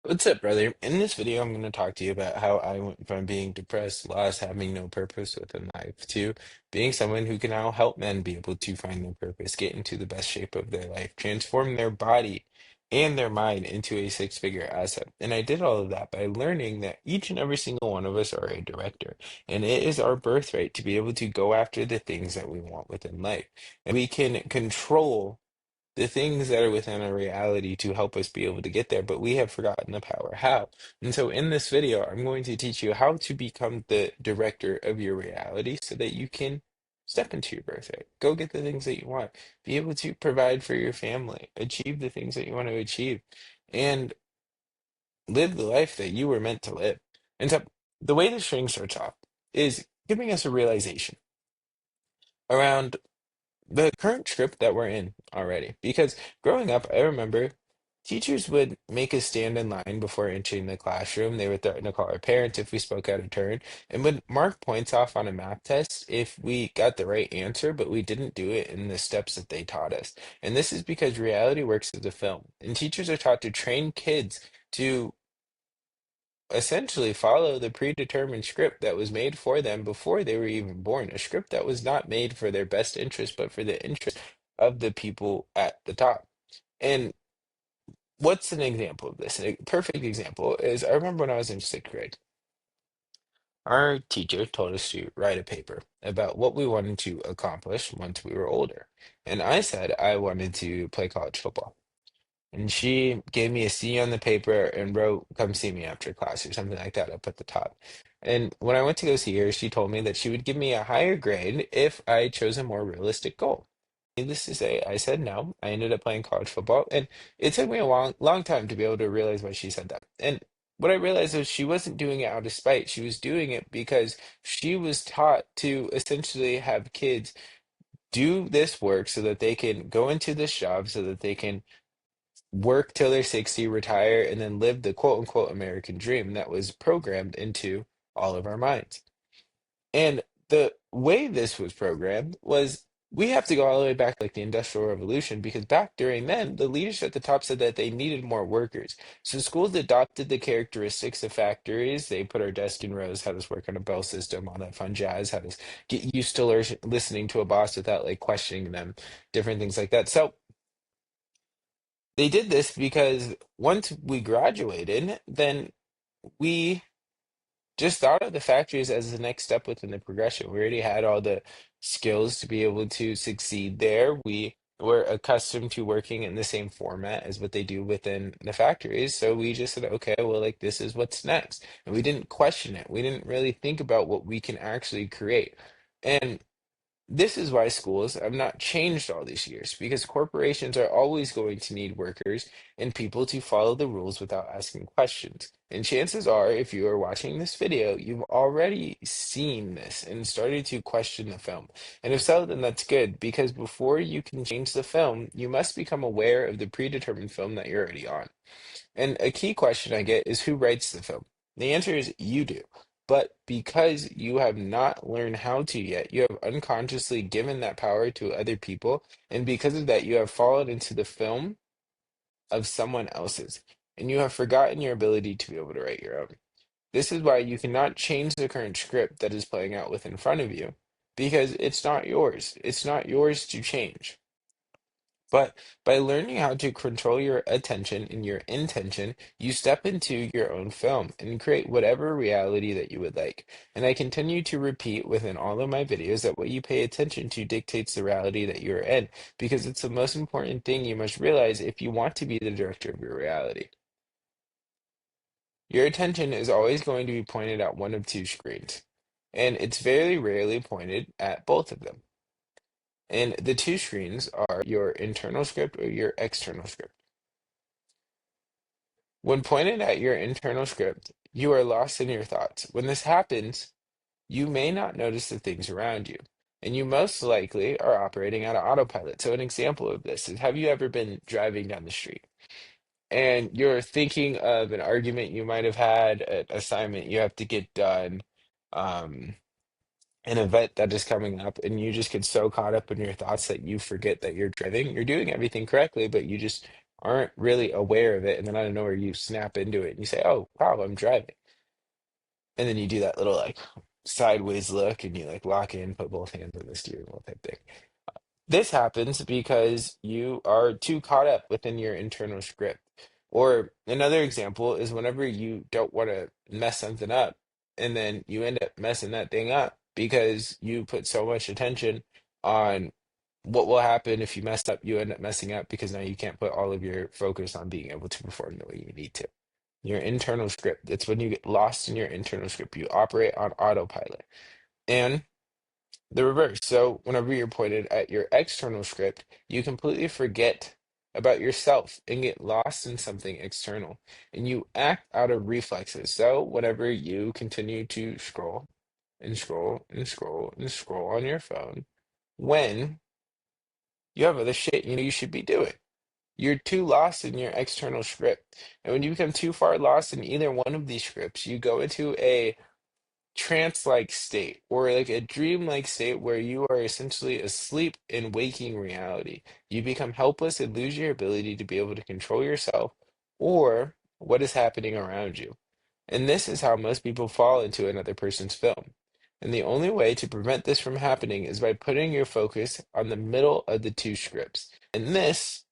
What's up, brother? In this video, I'm going to talk to you about how I went from being depressed, lost, having no purpose within life, to being someone who can now help men be able to find their purpose, get into the best shape of their life, transform their body and their mind into a six-figure asset. And I did all of that by learning that each and every single one of us are a director, and it is our birthright to be able to go after the things that we want within life. And we can control the things that are within our reality to help us be able to get there, but we have forgotten the power how. And so in this video, I'm going to teach you how to become the director of your reality so that you can step into your birthright, go get the things that you want, be able to provide for your family, achieve the things that you want to achieve, and live the life that you were meant to live. And so the way the string starts off is giving us a realization around the current script that we're in already. Because growing up, I remember teachers would make us stand in line before entering the classroom. They would threaten to call our parents if we spoke out of turn, and would mark points off on a math test if we got the right answer, but we didn't do it in the steps that they taught us. And this is because reality works as a film, and teachers are taught to train kids to essentially follow the predetermined script that was made for them before they were even born, a script that was not made for their best interest, but for the interest of the people at the top. And what's an example of this? A perfect example is I remember when I was in sixth grade, our teacher told us to write a paper about what we wanted to accomplish once we were older. And I said I wanted to play college football. And she gave me a C on the paper and wrote, "Come see me after class," or something like that up at the top. And when I went to go see her, she told me that she would give me a higher grade if I chose a more realistic goal. Needless to say, I said no. I ended up playing college football, and it took me a long time to be able to realize why she said that. And what I realized was she wasn't doing it out of spite. She was doing it because she was taught to essentially have kids do this work so that they can go into this job, so that they can work till they're 60, retire, and then live the quote unquote American dream that was programmed into all of our minds. And the way this was programmed was we have to go all the way back like the Industrial Revolution because back during then, the leadership at the top said that they needed more workers. So schools adopted the characteristics of factories. They put our desk in rows, had us work on a bell system, all that fun jazz, had us get used to listening to a boss without like questioning them, different things like that. So they did this because once we graduated, then we just thought of the factories as the next step within the progression. We already had all the skills to be able to succeed there. We were accustomed to working in the same format as what they do within the factories. So we just said, okay, well, like this is what's next. And we didn't question it. We didn't really think about what we can actually create. And this is why schools have not changed all these years, because corporations are always going to need workers and people to follow the rules without asking questions. And chances are, if you are watching this video, you've already seen this and started to question the film. And if so, then that's good, because before you can change the film, you must become aware of the predetermined film that you're already on. And a key question I get is who writes the film? The answer is you do. But because you have not learned how to yet, you have unconsciously given that power to other people. And because of that, you have fallen into the film of someone else's. And you have forgotten your ability to be able to write your own. This is why you cannot change the current script that is playing out within front of you because it's not yours. It's not yours to change. But by learning how to control your attention and your intention, you step into your own film and create whatever reality that you would like. And I continue to repeat within all of my videos that what you pay attention to dictates the reality that you're in, because it's the most important thing you must realize if you want to be the director of your reality. Your attention is always going to be pointed at one of two screens, and it's very rarely pointed at both of them. And the two screens are your internal script or your external script. When pointed at your internal script, you are lost in your thoughts. When this happens, you may not notice the things around you, and you most likely are operating out of autopilot. So, an example of this is have you ever been driving down the street and you're thinking of an argument you might have had, an assignment you have to get done, um, an event that is coming up, and you just get so caught up in your thoughts that you forget that you're driving? You're doing everything correctly, but you just aren't really aware of it, and then out of nowhere you snap into it and you say, "Oh, wow, I'm driving." And then you do that little like sideways look and you like lock in, put both hands on the steering wheel type thing. This happens because you are too caught up within your internal script. Or another example is whenever you don't want to mess something up, and then you end up messing that thing up because you put so much attention on what will happen if you mess up, you end up messing up because now you can't put all of your focus on being able to perform the way you need to. Your internal script, it's when you get lost in your internal script, you operate on autopilot. And the reverse. So whenever you're pointed at your external script, you completely forget about yourself and get lost in something external. And you act out of reflexes. So whenever you continue to scroll and scroll and scroll and scroll on your phone, when you have other shit you know you should be doing. You're too lost in your external script. And when you become too far lost in either one of these scripts, you go into a trance-like state or like a dream-like state where you are essentially asleep in waking reality. You become helpless and lose your ability to be able to control yourself or what is happening around you. And this is how most people fall into another person's film. And the only way to prevent this from happening is by putting your focus on the middle of the two scripts. And this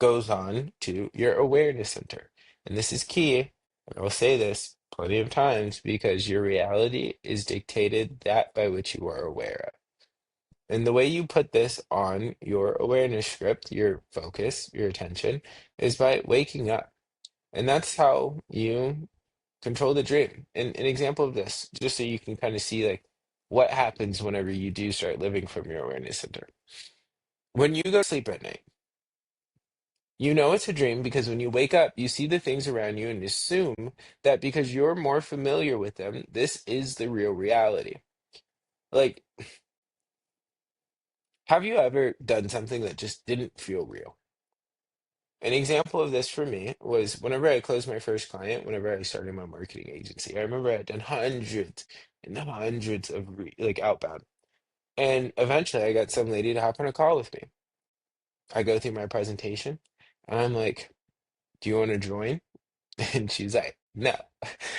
goes on to your awareness center. And this is key. And I will say this plenty of times because your reality is dictated that by which you are aware of. And the way you put this on your awareness script, your focus, your attention, is by waking up. And that's how you control the dream. And an example of this, just so you can kind of see like what happens whenever you do start living from your awareness center. When you go to sleep at night, you know it's a dream because when you wake up, you see the things around you and assume that because you're more familiar with them, this is the real reality. Like, have you ever done something that just didn't feel real? An example of this for me was whenever I closed my first client, whenever I started my marketing agency. I remember I had done hundreds and hundreds of like outbound. And eventually I got some lady to hop on a call with me. I go through my presentation and I'm like, "Do you want to join?" And she's like, "No."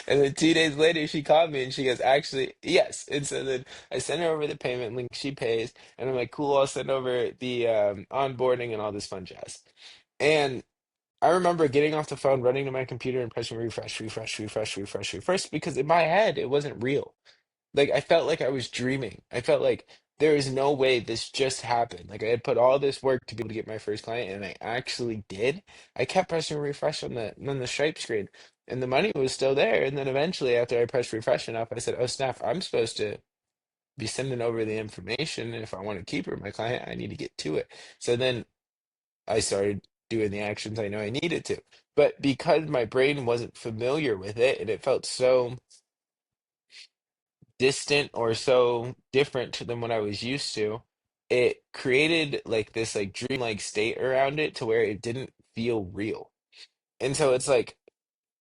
And then 2 days later, she called me and she goes, "Actually, yes." And so then I send her over the payment link. She pays, and I'm like, "Cool." I'll send over the onboarding and all this fun jazz. And I remember getting off the phone, running to my computer, and pressing refresh, refresh, refresh, refresh, refresh, because in my head it wasn't real. Like I felt like I was dreaming. I felt like there is no way this just happened. Like I had put all this work to be able to get my first client, and I actually did. I kept pressing refresh on the Stripe screen, and the money was still there. And then eventually, after I pressed refresh enough, I said, "Oh snap! I'm supposed to be sending over the information, and if I want to keep her, my client, I need to get to it." So then I started doing the actions I know I needed to. But because my brain wasn't familiar with it, and it felt so distant or so different than what I was used to, it created like this like dreamlike state around it to where it didn't feel real. And so it's like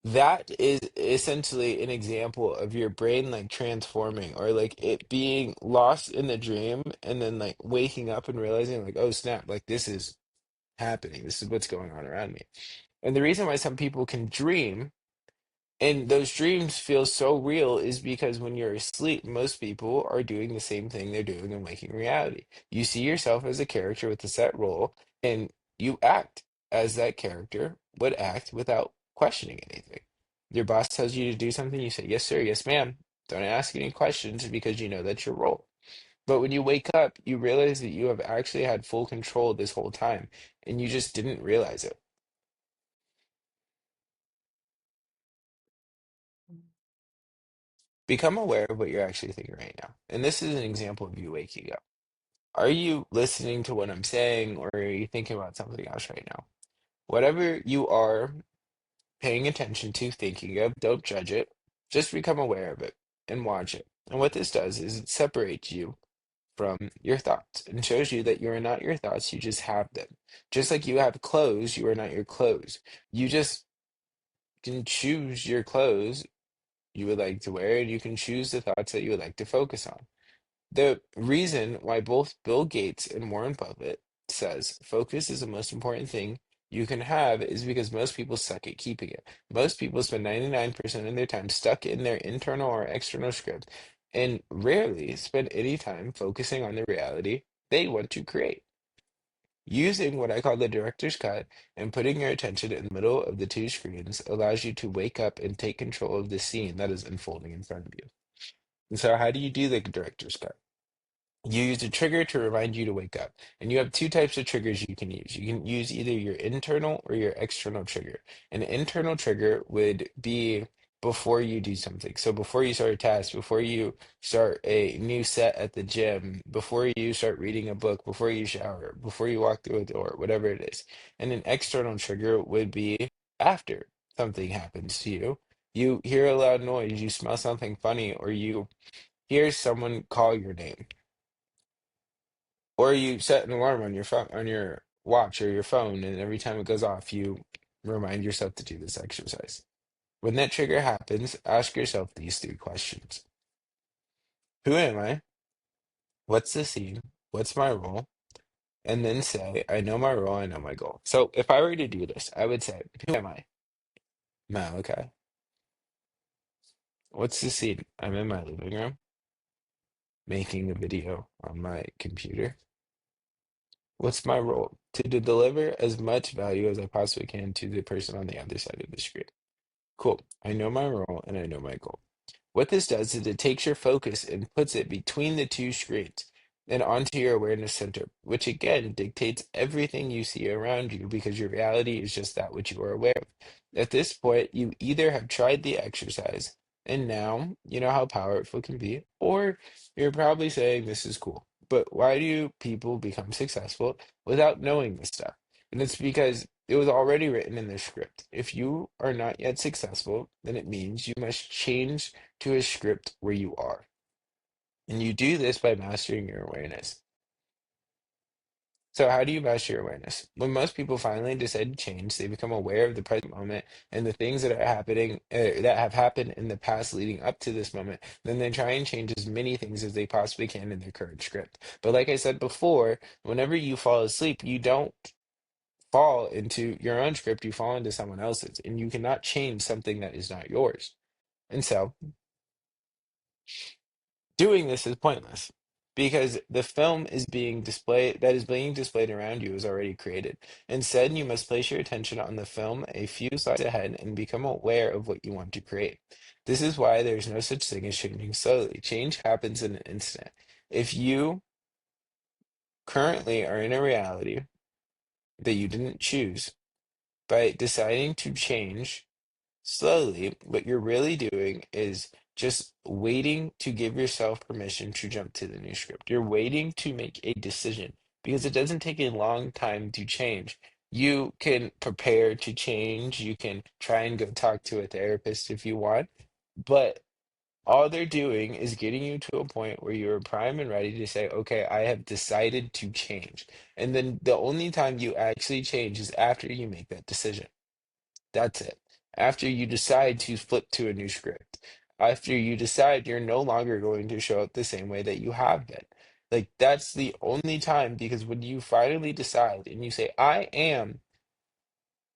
that is essentially an example of your brain like transforming or like it being lost in the dream and then like waking up and realizing like, oh snap, like this is happening. This is what's going on around me. And the reason why some people can dream and those dreams feel so real is because when you're asleep, most people are doing the same thing they're doing in waking reality. You see yourself as a character with a set role, and you act as that character would act without questioning anything. Your boss tells you to do something, you say, "Yes, sir, yes, ma'am." Don't ask any questions because you know that's your role. But when you wake up, you realize that you have actually had full control this whole time, and you just didn't realize it. Become aware of what you're actually thinking right now. And this is an example of you waking up. Are you listening to what I'm saying, or are you thinking about something else right now? Whatever you are paying attention to, thinking of, don't judge it. Just become aware of it and watch it. And what this does is it separates you from your thoughts and shows you that you are not your thoughts, you just have them. Just like you have clothes, you are not your clothes. You just can choose your clothes you would like to wear, and you can choose the thoughts that you would like to focus on. The reason why both Bill Gates and Warren Buffett says focus is the most important thing you can have is because most people suck at keeping it. Most people spend 99% of their time stuck in their internal or external script and rarely spend any time focusing on the reality they want to create. Using what I call the director's cut and putting your attention in the middle of the two screens allows you to wake up and take control of the scene that is unfolding in front of you. And so, how do you do the director's cut? You use a trigger to remind you to wake up. And you have two types of triggers you can use. You can use either your internal or your external trigger. An internal trigger would be before you do something. So before you start a task, before you start a new set at the gym, before you start reading a book, before you shower, before you walk through a door, whatever it is. And an external trigger would be after something happens to you. You hear a loud noise, you smell something funny, or you hear someone call your name. Or you set an alarm on your phone, on your watch or your phone, and every time it goes off, you remind yourself to do this exercise. When that trigger happens, ask yourself these three questions. Who am I? What's the scene? What's my role? And then say, I know my role, I know my goal. So if I were to do this, I would say, who am I? Malachi. What's the scene? I'm in my living room making a video on my computer. What's my role? To deliver as much value as I possibly can to the person on the other side of the screen. Cool. I know my role and I know my goal. What this does is it takes your focus and puts it between the two screens and onto your awareness center, which again dictates everything you see around you because your reality is just that which you are aware of. At this point, you either have tried the exercise and now you know how powerful it can be, or you're probably saying this is cool. But why do people become successful without knowing this stuff? And it's because it was already written in the script. If you are not yet successful, then it means you must change to a script where you are. And you do this by mastering your awareness. So, how do you master your awareness? When most people finally decide to change, they become aware of the present moment and the things that are happening, that have happened in the past leading up to this moment. Then they try and change as many things as they possibly can in their current script. But, like I said before, whenever you fall asleep, you don't fall into your own script, you fall into someone else's, and you cannot change something that is not yours. And so doing this is pointless because the film is being displayed that is being displayed around you is already created. Instead, you must place your attention on the film a few slides ahead and become aware of what you want to create. This is why there's no such thing as changing slowly. Change happens in an instant. If you currently are in a reality that you didn't choose, by deciding to change slowly, what you're really doing is just waiting to give yourself permission to jump to the new script. You're waiting to make a decision because it doesn't take a long time to change. You can prepare to change, you can try and go talk to a therapist if you want, but all they're doing is getting you to a point where you're prime and ready to say, okay, I have decided to change. And then the only time you actually change is after you make that decision. That's it. After you decide to flip to a new script, after you decide you're no longer going to show up the same way that you have been. Like, that's the only time because when you finally decide and you say, I am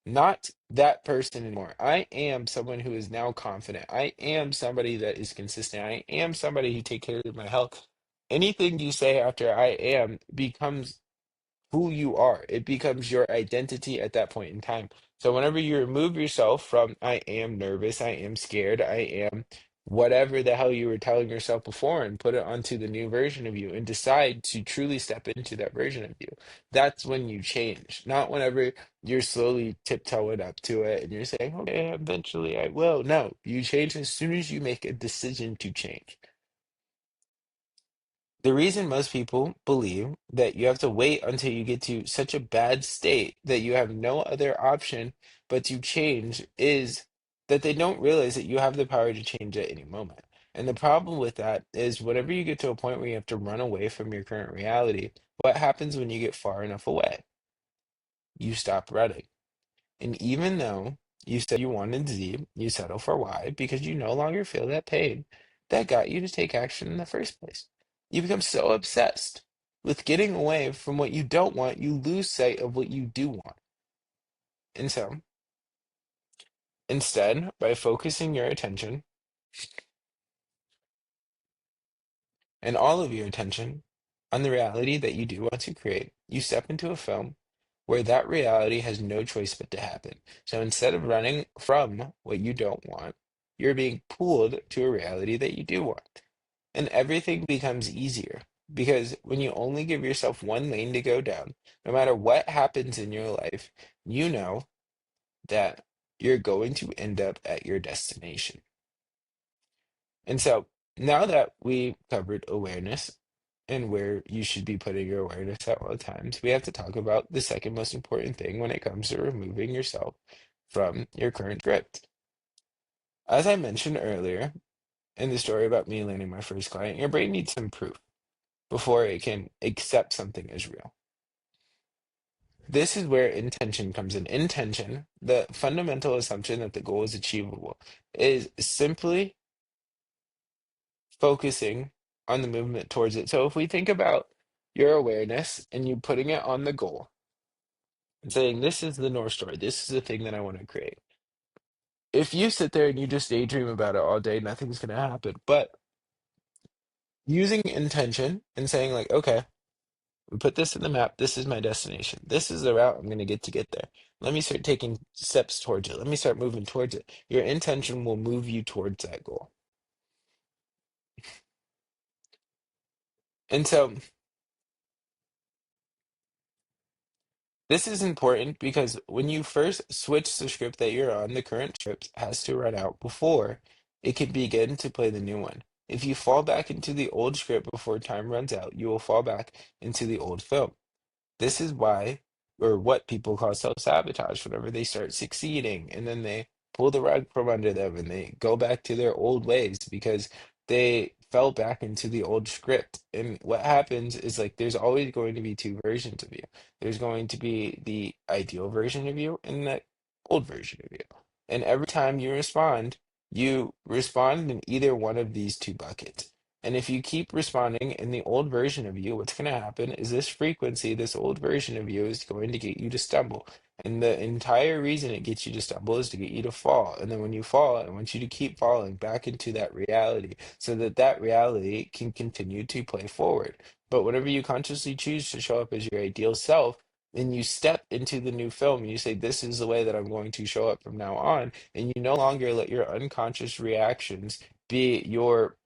not that person anymore. I am someone who is now confident. I am somebody that is consistent. I am somebody who takes care of my health. Anything you say after I am becomes who you are. It becomes your identity at that point in time. So whenever you remove yourself from I am nervous, I am scared, I am whatever the hell you were telling yourself before and put it onto the new version of you and decide to truly step into that version of you. That's when you change. Not whenever you're slowly tiptoeing up to it and you're saying, okay, eventually I will. No, you change as soon as you make a decision to change. The reason most people believe that you have to wait until you get to such a bad state that you have no other option but to change is that they don't realize that you have the power to change at any moment. And the problem with that is whenever you get to a point where you have to run away from your current reality, what happens when you get far enough away? You stop running. And even though you said you wanted Z, you settle for Y because you no longer feel that pain that got you to take action in the first place. You become so obsessed with getting away from what you don't want, you lose sight of what you do want. And so instead, by focusing your attention and all of your attention on the reality that you do want to create, you step into a film where that reality has no choice but to happen. So instead of running from what you don't want, you're being pulled to a reality that you do want. And everything becomes easier because when you only give yourself one lane to go down, no matter what happens in your life, you know that you're going to end up at your destination. And so now that we covered awareness and where you should be putting your awareness at all times, we have to talk about the second most important thing when it comes to removing yourself from your current script. As I mentioned earlier in the story about me landing my first client, your brain needs some proof before it can accept something as real. This is where intention comes in. Intention, the fundamental assumption that the goal is achievable, is simply focusing on the movement towards it. So if we think about your awareness and you putting it on the goal and saying, this is the North Star, this is the thing that I want to create. If you sit there and you just daydream about it all day, nothing's going to happen. But using intention and saying, like, okay, we put this in the map, this is my destination, this is the route I'm going to get there. Let me start taking steps towards it. Let me start moving towards it. Your intention will move you towards that goal. And so this is important because when you first switch the script that you're on, the current script has to run out before it can begin to play the new one. If you fall back into the old script before time runs out, you will fall back into the old film. This is why, or what people call self-sabotage, whenever they start succeeding and then they pull the rug from under them and they go back to their old ways because they fell back into the old script. And what happens is like there's always going to be two versions of you. There's going to be the ideal version of you and the old version of you. And every time you respond in either one of these two buckets. And if you keep responding in the old version of you, what's going to happen is this frequency, this old version of you is going to get you to stumble. And the entire reason it gets you to stumble is to get you to fall. And then when you fall, I want you to keep falling back into that reality so that that reality can continue to play forward. But whenever you consciously choose to show up as your ideal self, and you step into the new film and you say, this is the way that I'm going to show up from now on, and you no longer let your unconscious reactions be your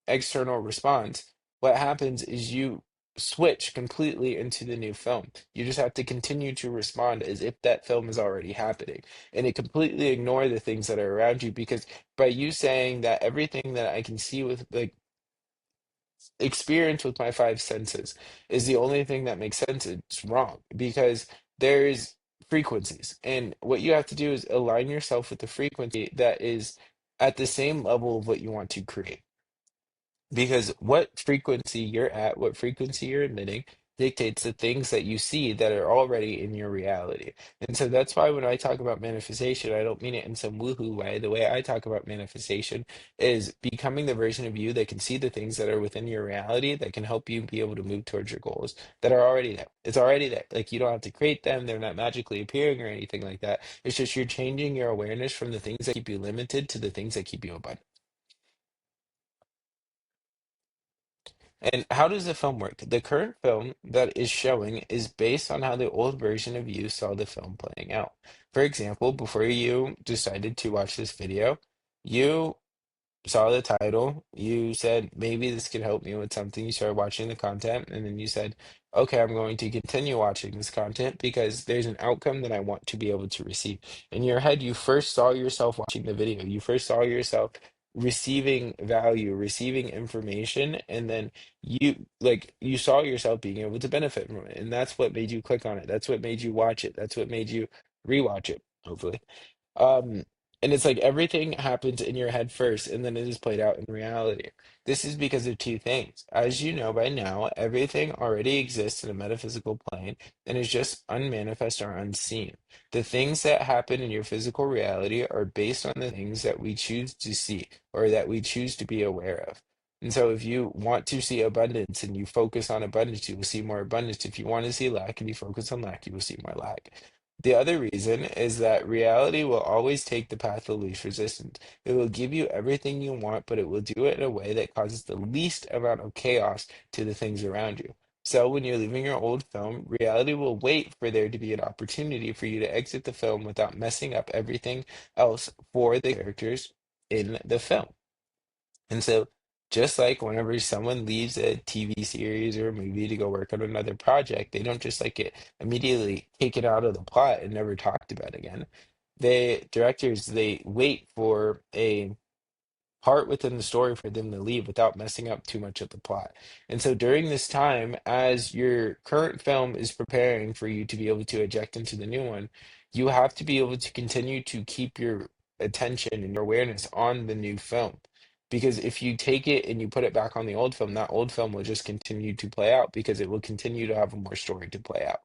external response, what happens is you switch completely into the new film. You just have to continue to respond as if that film is already happening. And it completely ignore the things that are around you because by you saying that everything that I can see with like experience with my five senses is the only thing that makes sense, it's wrong because there's frequencies. And what you have to do is align yourself with the frequency that is at the same level of what you want to create. Because what frequency you're at, what frequency you're emitting, dictates the things that you see that are already in your reality. And so that's why when I talk about manifestation, I don't mean it in some woohoo way. The way I talk about manifestation is becoming the version of you that can see the things that are within your reality that can help you be able to move towards your goals that are already there. It's already there. Like you don't have to create them, they're not magically appearing or anything like that. It's just you're changing your awareness from the things that keep you limited to the things that keep you abundant. And how does the film work? The current film that is showing is based on how the old version of you saw the film playing out. For example, before you decided to watch this video, you saw the title, you said, maybe this could help me with something. You started watching the content, and then you said, okay, I'm going to continue watching this content because there's an outcome that I want to be able to receive. In your head, you first saw yourself watching the video, you first saw yourself receiving value, receiving information, and then you saw yourself being able to benefit from it. And that's what made you click on it. That's what made you watch it. That's what made you rewatch it, hopefully. Um, and it's like everything happens in your head first, and then it is played out in reality. This is because of two things. As you know by now, everything already exists in a metaphysical plane and is just unmanifest or unseen. The things that happen in your physical reality are based on the things that we choose to see or that we choose to be aware of. And so, if you want to see abundance and you focus on abundance, you will see more abundance. If you want to see lack and you focus on lack, you will see more lack. The other reason is that reality will always take the path of least resistance. It will give you everything you want, but it will do it in a way that causes the least amount of chaos to the things around you. So when you're leaving your old film, reality will wait for there to be an opportunity for you to exit the film without messing up everything else for the characters in the film. And so, just like whenever someone leaves a TV series or a movie to go work on another project, they don't just like get immediately taken out of the plot and never talked about again. Directors, they wait for a part within the story for them to leave without messing up too much of the plot. And so during this time, as your current film is preparing for you to be able to eject into the new one, you have to be able to continue to keep your attention and your awareness on the new film. Because if you take it and you put it back on the old film, that old film will just continue to play out because it will continue to have more story to play out.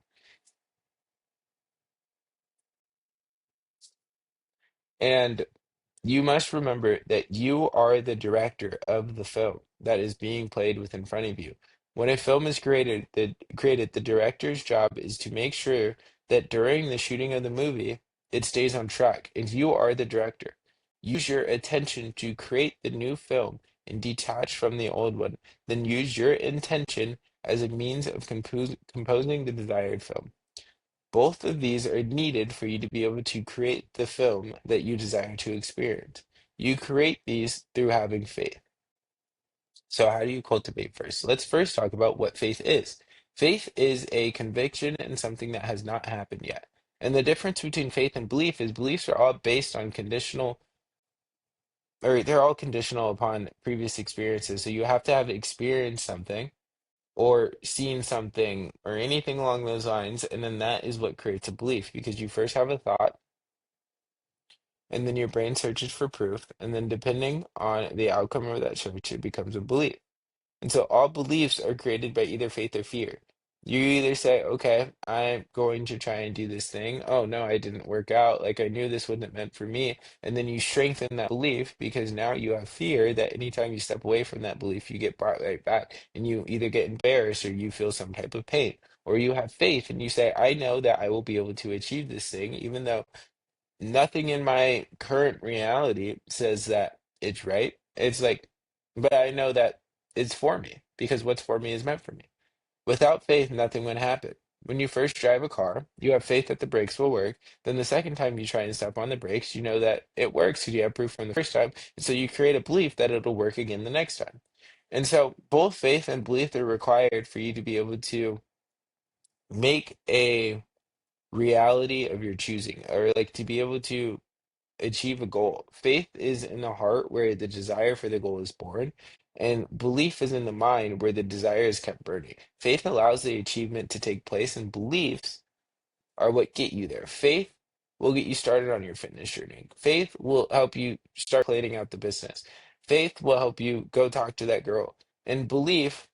And you must remember that you are the director of the film that is being played with in front of you. When a film is created, the director's job is to make sure that during the shooting of the movie, it stays on track, and you are the director. Use your attention to create the new film and detach from the old one. Then use your intention as a means of composing the desired film. Both of these are needed for you to be able to create the film that you desire to experience. You create these through having faith. So, how do you cultivate first? Let's first talk about what faith is. Faith is a conviction in something that has not happened yet. And the difference between faith and belief is beliefs are all based on conditional, or they're all conditional upon previous experiences. So, you have to have experienced something or seen something or anything along those lines, and then that is what creates a belief because you first have a thought and then your brain searches for proof, and then depending on the outcome of that search, it becomes a belief. And so all beliefs are created by either faith or fear. You either say, okay, I'm going to try and do this thing. Oh no, I didn't work out. Like I knew this wasn't meant for me. And then you strengthen that belief because now you have fear that anytime you step away from that belief, you get brought right back and you either get embarrassed or you feel some type of pain. Or you have faith and you say, I know that I will be able to achieve this thing, even though nothing in my current reality says that it's right. It's like, but I know that it's for me because what's for me is meant for me. Without faith, nothing would happen. When you first drive a car, you have faith that the brakes will work. Then the second time you try and step on the brakes, you know that it works because you have proof from the first time. And so you create a belief that it'll work again the next time. And so both faith and belief are required for you to be able to make a reality of your choosing or like to be able to achieve a goal. Faith is in the heart where the desire for the goal is born, and belief is in the mind where the desire is kept burning. Faith allows the achievement to take place, and beliefs are what get you there. Faith will get you started on your fitness journey. Faith will help you start planning out the business. Faith will help you go talk to that girl. And belief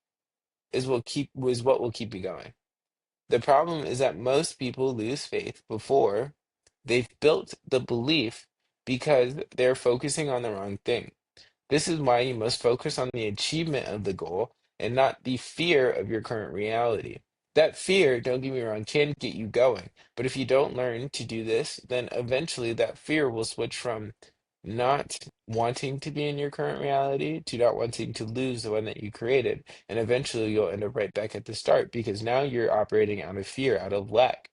is what will keep you going. The problem is that most people lose faith before they've built the belief because they're focusing on the wrong thing. This is why you must focus on the achievement of the goal and not the fear of your current reality. That fear, don't get me wrong, can get you going. But if you don't learn to do this, then eventually that fear will switch from not wanting to be in your current reality to not wanting to lose the one that you created. And eventually you'll end up right back at the start because now you're operating out of fear, out of lack,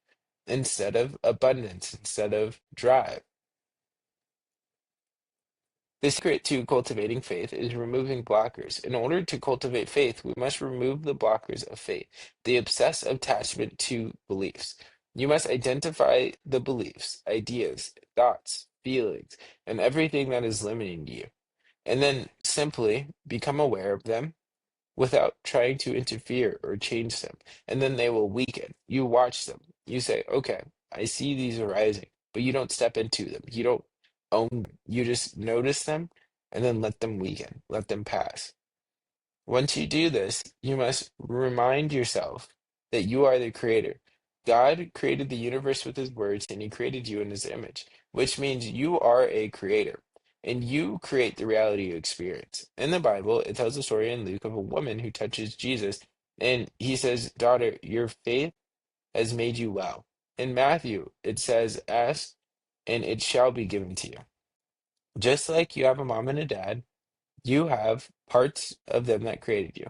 instead of abundance, instead of drive. The secret to cultivating faith is removing blockers. In order to cultivate faith, we must remove the blockers of faith, the obsessive attachment to beliefs. You must identify the beliefs, ideas, thoughts, feelings, and everything that is limiting you, and then simply become aware of them without trying to interfere or change them. And then they will weaken. You watch them. You say, okay, I see these arising, but you don't step into them. You don't own them. You just notice them and then let them weaken, let them pass. Once you do this, you must remind yourself that you are the creator. God created the universe with his words, and he created you in his image, which means you are a creator, and you create the reality you experience. In the Bible, it tells a story in Luke of a woman who touches Jesus, and he says, Daughter, your faith has made you well. in Matthew, it says, ask and it shall be given to you. Just like you have a mom and a dad, you have parts of them that created you,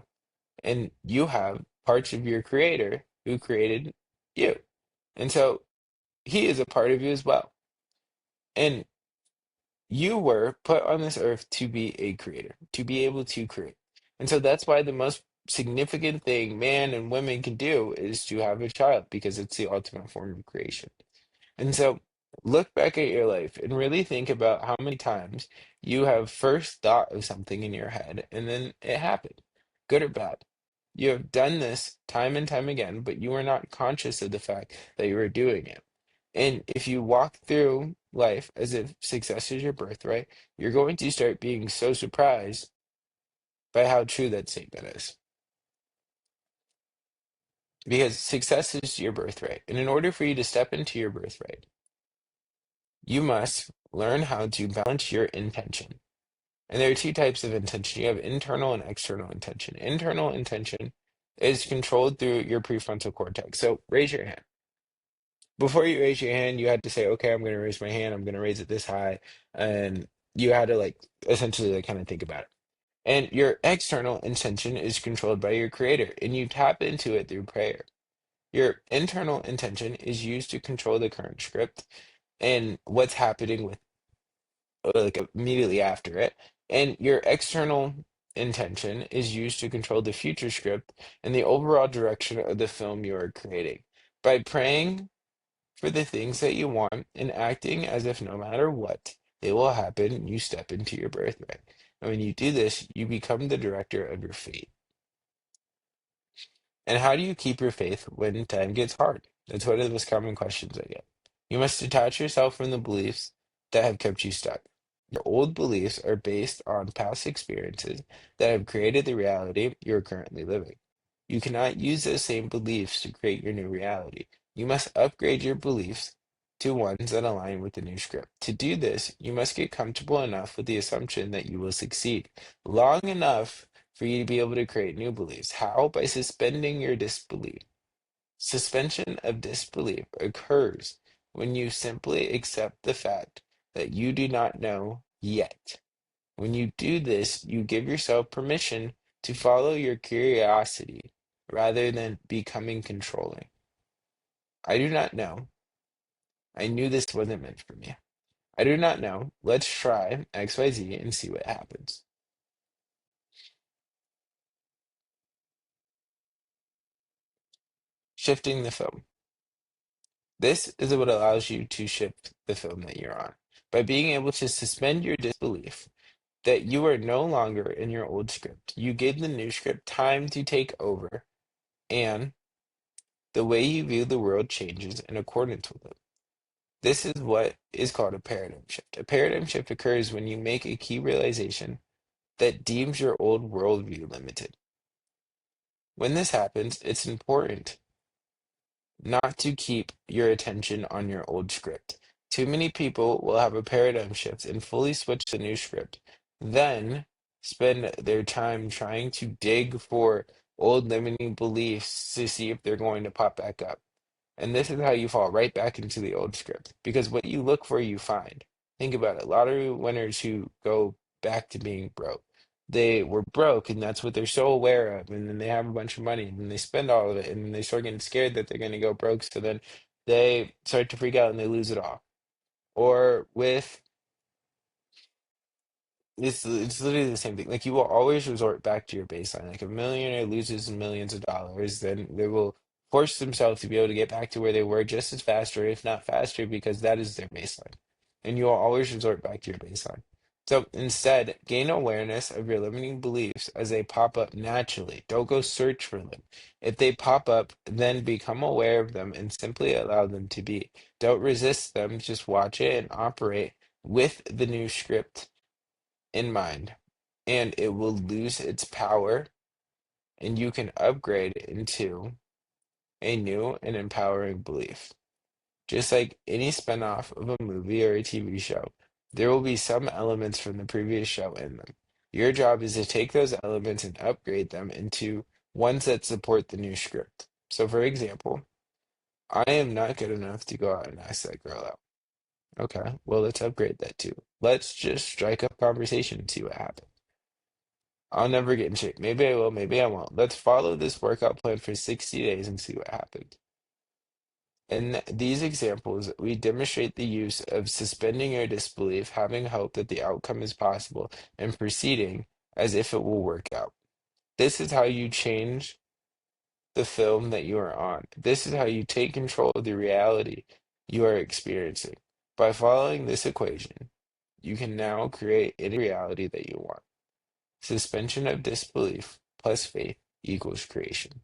and you have parts of your creator who created you. And so he is a part of you as well. And you were put on this earth to be a creator, to be able to create. And so that's why the most significant thing man and women can do is to have a child, because it's the ultimate form of creation. And so look back at your life and really think about how many times you have first thought of something in your head and then it happened, good or bad. You have done this time and time again, but you are not conscious of the fact that you are doing it. And if you walk through life as if success is your birthright, you're going to start being so surprised by how true that statement is. Because success is your birthright. And in order for you to step into your birthright, you must learn how to balance your intention. And there are two types of intention. You have internal and external intention. Internal intention is controlled through your prefrontal cortex. So raise your hand. Before you raise your hand, you had to say, okay, I'm going to raise my hand. I'm going to raise it this high. And you had to like essentially like kind of think about it. And your external intention is controlled by your creator, and you tap into it through prayer. Your internal intention is used to control the current script and what's happening with like immediately after it. And your external intention is used to control the future script and the overall direction of the film you are creating. By praying for the things that you want and acting as if no matter what, they will happen, you step into your birthright. And when you do this, you become the director of your fate. And how do you keep your faith when time gets hard? That's one of the most common questions I get. You must detach yourself from the beliefs that have kept you stuck. Your old beliefs are based on past experiences that have created the reality you're currently living. You cannot use those same beliefs to create your new reality. You must upgrade your beliefs to ones that align with the new script. To do this, you must get comfortable enough with the assumption that you will succeed, long enough for you to be able to create new beliefs. How? By suspending your disbelief. Suspension of disbelief occurs when you simply accept the fact that you do not know yet. When you do this, you give yourself permission to follow your curiosity rather than becoming controlling. I do not know. I knew this wasn't meant for me. I do not know. Let's try XYZ and see what happens. Shifting the film. This is what allows you to shift the film that you're on. By being able to suspend your disbelief that you are no longer in your old script, you give the new script time to take over, and the way you view the world changes in accordance with it. This is what is called a paradigm shift. A paradigm shift occurs when you make a key realization that deems your old worldview limited. When this happens, it's important not to keep your attention on your old script. Too many people will have a paradigm shift and fully switch to the new script, then spend their time trying to dig for old limiting beliefs to see if they're going to pop back up. And this is how you fall right back into the old script. Because what you look for, you find. Think about it. Lottery winners who go back to being broke. They were broke, and that's what they're so aware of. And then they have a bunch of money, and then they spend all of it, and then they start getting scared that they're going to go broke. So then they start to freak out and they lose it all. Or with it's literally the same thing. Like you will always resort back to your baseline. Like if a millionaire loses millions of dollars, then they will force themselves to be able to get back to where they were just as fast, or if not faster, because that is their baseline. And you will always resort back to your baseline. So instead, gain awareness of your limiting beliefs as they pop up naturally. Don't go search for them. If they pop up, then become aware of them and simply allow them to be. Don't resist them, just watch it and operate with the new script in mind, and it will lose its power, and you can upgrade into a new and empowering belief. Just like any spinoff of a movie or a TV show, there will be some elements from the previous show in them. Your job is to take those elements and upgrade them into ones that support the new script. So, for example, I am not good enough to go out and ask that girl out. Okay, well, let's upgrade that too. Let's just strike up conversation and see what happens. I'll never get in shape. Maybe I will, maybe I won't. Let's follow this workout plan for 60 days and see what happens. In these examples, we demonstrate the use of suspending your disbelief, having hope that the outcome is possible, and proceeding as if it will work out. This is how you change the film that you are on. This is how you take control of the reality you are experiencing. By following this equation, you can now create any reality that you want. Suspension of disbelief plus faith equals creation.